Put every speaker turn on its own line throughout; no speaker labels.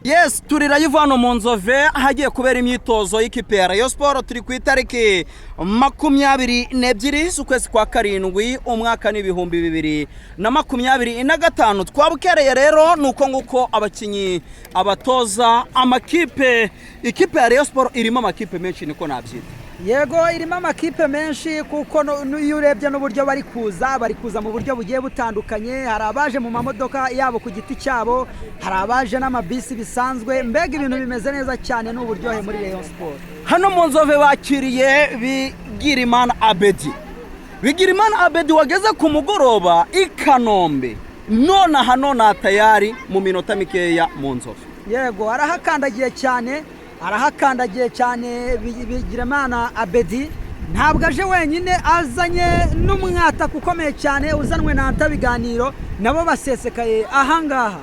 Yes, turi live hano mu Nzove hagiye kubera imyitozo y'ikipe ya Rayon Sport. Turi ku itariki 22 z'ukwezi kwa karindwi umwaka n'ibihumbi 2025. Twabukereye rero nuko nguko abakinyi abatoza amakipe. Ikipe ya Rayon Sport irimo amakipe menshi niko nabyita.
Yego irimo amakipe menshi kuko iyo urebye n'uburyo bari kuza mu buryo bugiye butandukanye. Hari abaje mu mamodoka yabo ku giti cyabo, hari abaje n'amabisi bisanzwe. Mbega ibintu bimeze neza cyane n'uburyohe muri Rayon Sport.
Hano mu Nzove bakiriye Bigirimana Abedi. Bigirimana Abedi wageze ku mugoroba i Kanombe, nona tayari mu minota mikeya mu Nzove.
Yego arahakandagiye cyane Bigirimana Abedi. Ntabwo aje wenyine, azanye n'umwata ukomeye cyane uzanwe na Anta Biganiro, nabo basesekaye ahangaha.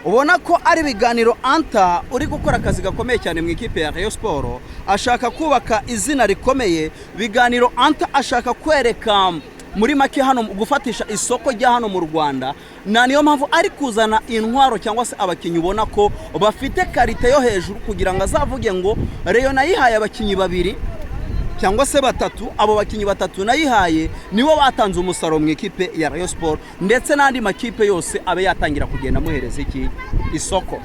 Ubona ko ari Biganiro Anta uri gukora akazi gakomeye cyane mu ikipe ya Rayon Sport, ashaka kubaka izina rikomeye. Biganiro Anta ashaka kwereka muri make hano gufatisha isoko rya hano mu Rwanda, na niyo mpamvu ari kuzana intwaro cyangwa se abakinyi ubona ko bafite karite yo hejuru, kugira ngo azavuge ngo Rayon nayihaye abakinyi babiri cyangwa se batatu. Abo bakinyi batatu nayihaye nibo batanze umusaruro mu ikipe ya Rayon Sport, ndetse n'andi makipe yose abe yatangira kugenda muhereza isoko.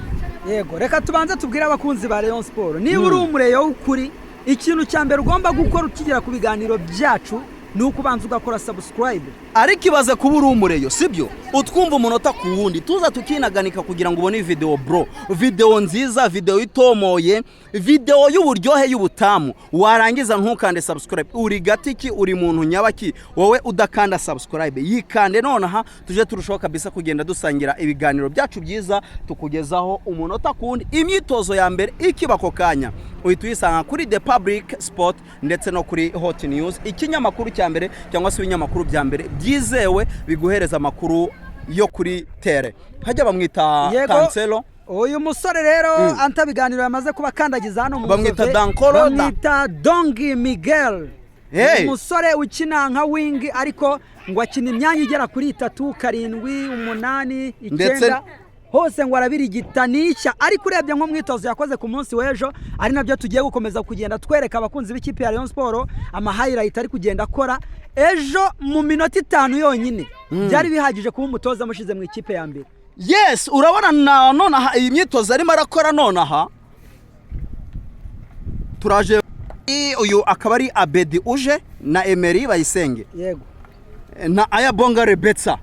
Yego, reka tubanze tubwire abakunzi ba Rayon Sport, niba uri umureyo w'ukuri, ikintu cya mbere ugomba gukora ukigera ku biganiro byacu ni ukubanza ugakora subscribe.
Ariko ibaze kuba uri umureyo, sibyo? Utwumva umunota ku wundi, tuza tukinaganika kugira ngo ubone video bro, video nziza, video itomoye, video y'uburyohe y'ubutamu. Warangiza ntukande subscribe. Uri gatiki, uri muntu nyabaki wowe udakanda subscribe? Yikande nonaha tuje turushaho kabisa kugenda dusangira ibiganiro byacu byiza, tukugezaho umunota ku wundi. Imyitozo ya mbere ikibako kanya uhita uyisanga kuri The Public Sport ndetse no kuri Hot News, ikinyamakuru cya mbere cyangwa se ibinyamakuru bya mbere byizewe biguhereza amakuru yo kuri tere. Hajya bamwita Cancelo.
Uyu musore rero Anta Biganiro yamaze kuba kandagiza hano mu Nzove,
bamwita Dankoro,
bamwita Dongi Miguel. Umusore ukina nka wing, ariko ngo akina imyanya igera kuri 3, 7, 8, 9 hose ngo arabirigitanisha. Ariko urebye nko mwitozo yakoze ku munsi w'ejo, ari nabyo tugiye gukomeza kugenda twereka abakunzi b'ikipe ya Rayon Sport ama highlight ari kugenda akora. Ejo mu minota 5 yonyine byari bihagije kuba umutoza mushize mu ikipe ya mbere.
Yes, urabona nonaha iyi myitozo arimo arakora nonaha. Turaje uyu akaba ari Abedi uje na Emery Bayisenge.
Yego.
Na Ayabonga Rebetsa.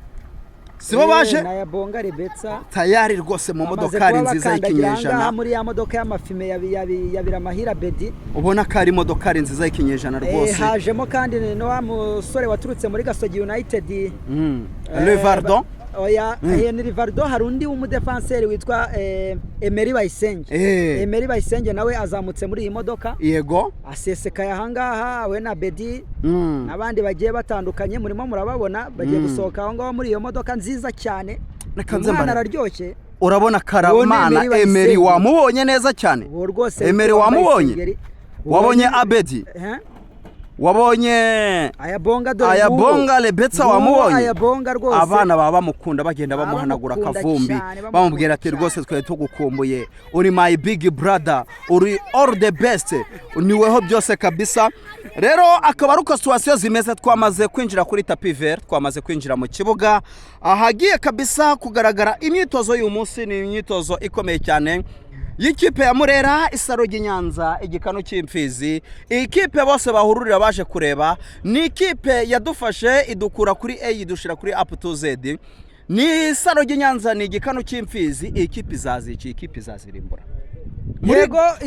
Sibo baje
na Ayabonga Rebetsa
tayari rwose mu modokari nziza y'ikinyejana,
muri ya modoka y'amafime ya Biramahira Bedi.
Ubona ko ari modokari nziza y'ikinyejana rwose.
Hajemo kandi no musore waturutse muri Gasogi United,
Rivardon.
Oya, ni Rivaldo. Hari undi w'umudefenseri witwa Emery Bayisenge. Emery Bayisenge nawe azamutse muri iyi modoka.
Yego,
asesekaye ahangaha we na Bedi n'abandi bagiye batandukanye, murimo murababona bagiye gusohoka aho ngaho muri iyo modoka nziza cyane. Umwana araryoshye.
Urabona Karamana Emery wamubonye neza cyane. Emery wamubonye? Wabonye Abedi? Wabonye Ayabonga Rebetsa wamubonye?
Ayabonga rwose
abana baba bamukunda bagenda bamuhanagura akavumbi, bamubwira ati rwose twe tugukumbuye, uri my big brother, uri all the best, niweho byose kabisa. Rero akaba ari uko situation zimeze. Twamaze kwinjira kuri tapis vert, twamaze kwinjira mu kibuga ahagiye kabisa kugaragara imyitozo y'uyu munsi. Ni imyitozo ikomeye cyane y'ikipe ya Murera, Isaro ry'Inyanza, igikano cy'Imfizi. Ikipe bose bahururira baje kureba. Ni ikipe yadufashe idukura kuri A idushira kuri up to Z. Ni Isaro ry'Inyanza, ni igikano cy'Imfizi. Ikipe izazici, ikipe izazirimbura.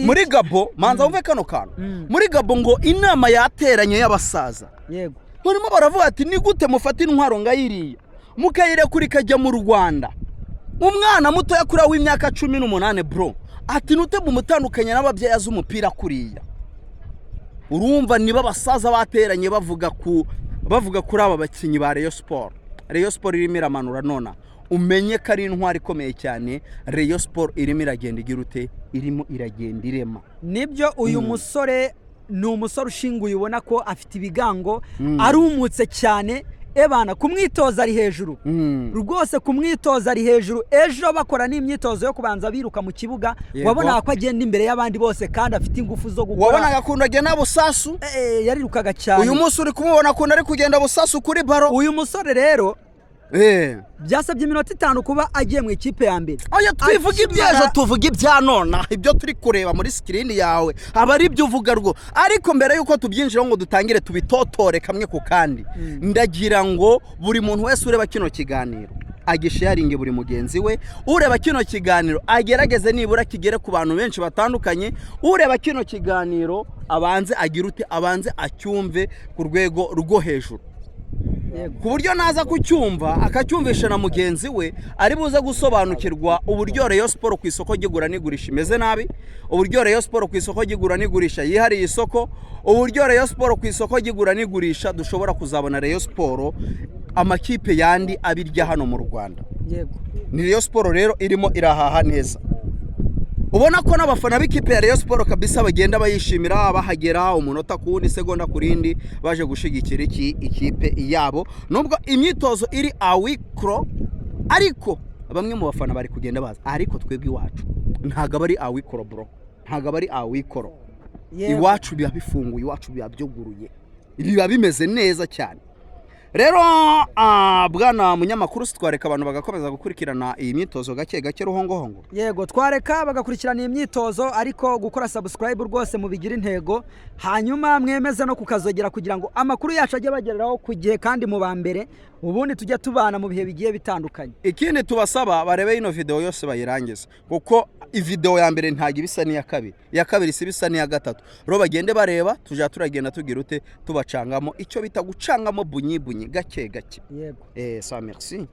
Muri Gabo manza wumve kano kantu. Muri Gabo ngo inama yateranye y'abasaza.
Yego,
barimo baravuga ati ni gute mufata intwaro ngayiriya mukayire kuri kajya mu Rwanda. Umwana muto yakura w'imyaka 18 bro, ati nute mumutandukanya n'ababyeyi az'umupira kuriya. Urumva niba abasaza bateranye bavuga kuri aba bakinyi ba Rayon Sport. Rayon Sport irimo iramanura nona, umenye ko ari intwari ikomeye cyane. Rayon Sport irimo iragenda igirute, irimo iragenda irema.
Nibyo uyu musore ni umusore ushinguye, ubona ko afite ibigango, arumutse cyane. ebana ku mwitozo ari hejuru rwose ku mwitozo ari hejuru ejo bakora n'imyitozo yo kubanza biruka mu kibuga wabona ko agenda imbere y'abandi bose kandi afite ingufu zo gukora
wabonaga akunda agenda busasu
yarirukaga cyane
uyu munsi uri kumubona akunda ari kugenda busasu kuri baro
uyu musore rero byasabye iminota 5 kuba agiye mu ikipe ya mbere
oya twivuga ibyejo tuvuga ibya nona ibyo turi kureba muri screen yawe aba ari byo uvuga rwo ariko mbere yuko tubyinjira ngo dutangire tubitotore kamwe ku kandi ndagira ngo buri muntu wese ureba kino kiganiro agisharinge buri mugenzi we ureba kino kiganiro agerageze nibura kigere ku bantu benshi batandukanye ureba kino kiganiro abanze agirute abanze acyumve ku rwego rwo hejuru ku buryo naza kucyumva akacyumvisha na mugenzi we ari buze gusobanukirwa uburyo Rayon Sport ku isoko gigura nigurisha imeze nabi uburyo Rayon Sport ku isoko gigura nigurisha yihariye isoko uburyo Rayon Sport ku isoko gigura nigurisha dushobora kuzabona Rayon Sport amakipe yandi abirya hano mu Rwanda
yego
ni Rayon Sport rero irimo irahaha neza ubona ko n'abafana b'ikipe ya Rayon Sport kabisa bagenda bayishimira bahagera umunota ku wundi segonda kurindi baje gushigikira ikipe yabo nubwo imyitozo iri awikro ariko bamwe mu bafana bari kugenda baza ariko twebwe iwacu ntago bari awikro bro ntago bari awikro iwacu biba bifunguye iwacu biba byoguruye biba bimeze neza cyane rero bwana munyamakuru twareka abantu bagakomeza gukurikirana iyi myitozo gake gake ruhongohongo
yego twareka bagakurikirana iyi myitozo ariko gukora subscribe rwose mu bigira intego hanyuma mwemeze no kukazogera kugira ngo amakuru yacu ajye bagereraho ku gihe kandi mu bambere ubundi tujya tubana mu bihe bigiye bitandukanye
ikindi tubasaba barebe ino video yose bayirangiza kuko ivideo ya mbere ntago ibisa n'iya kabiri iya kabiri si bisa n'iya gatatu ro bagende bareba tuja turagenda tugira ute tubacangamo icyo bita gucangamo bunyi gake gake
yego
ça merci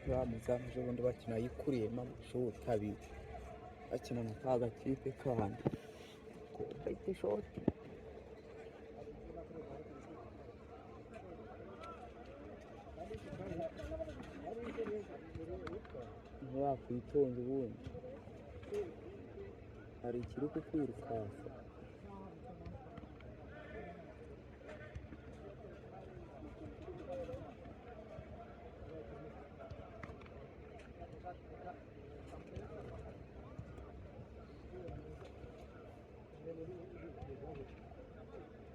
bamuzamuje ubundi bakina yikuriyemo amashoti abiri bakina mu kaga kipe kandi ko shoti wakwitonda ubundi hari ikiri kukwirukansa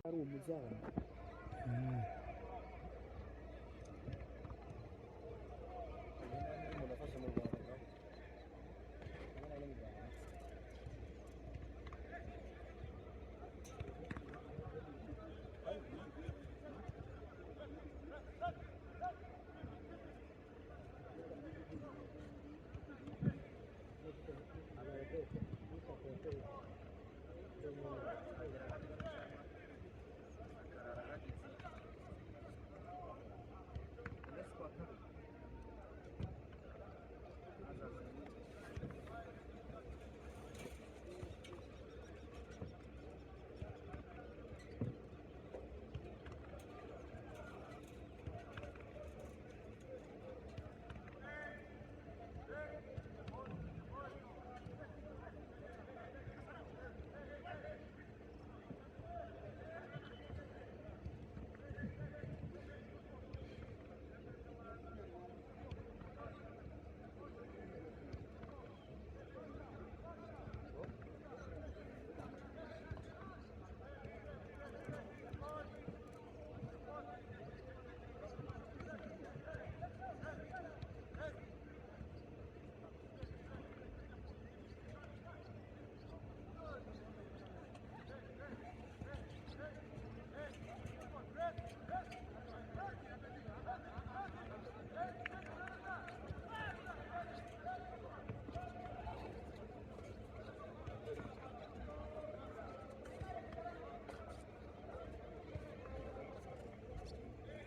ari umuzamu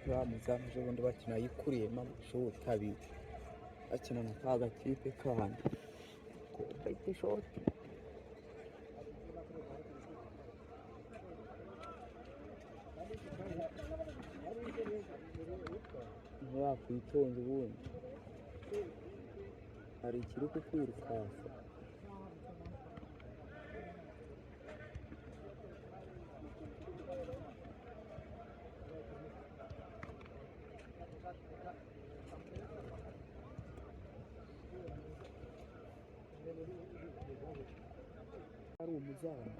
bamuzamu ejo bundi bakina yikuriyemo amashoti abiri bakina na ka gakipe kandi gahita ishoti ntiwakwitonda ubundi hari ikiri kukwirukansa ari umuzamu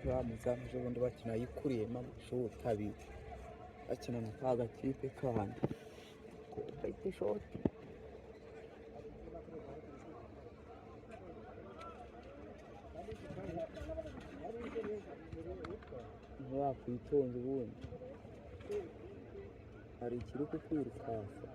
bamuzamu ejo bundi bakina yikuriyemo amashoti abiri bakina na ka gakipe kandi gahita ishoti ntiwakwitonda ubundi hari ikiri kukwirukansa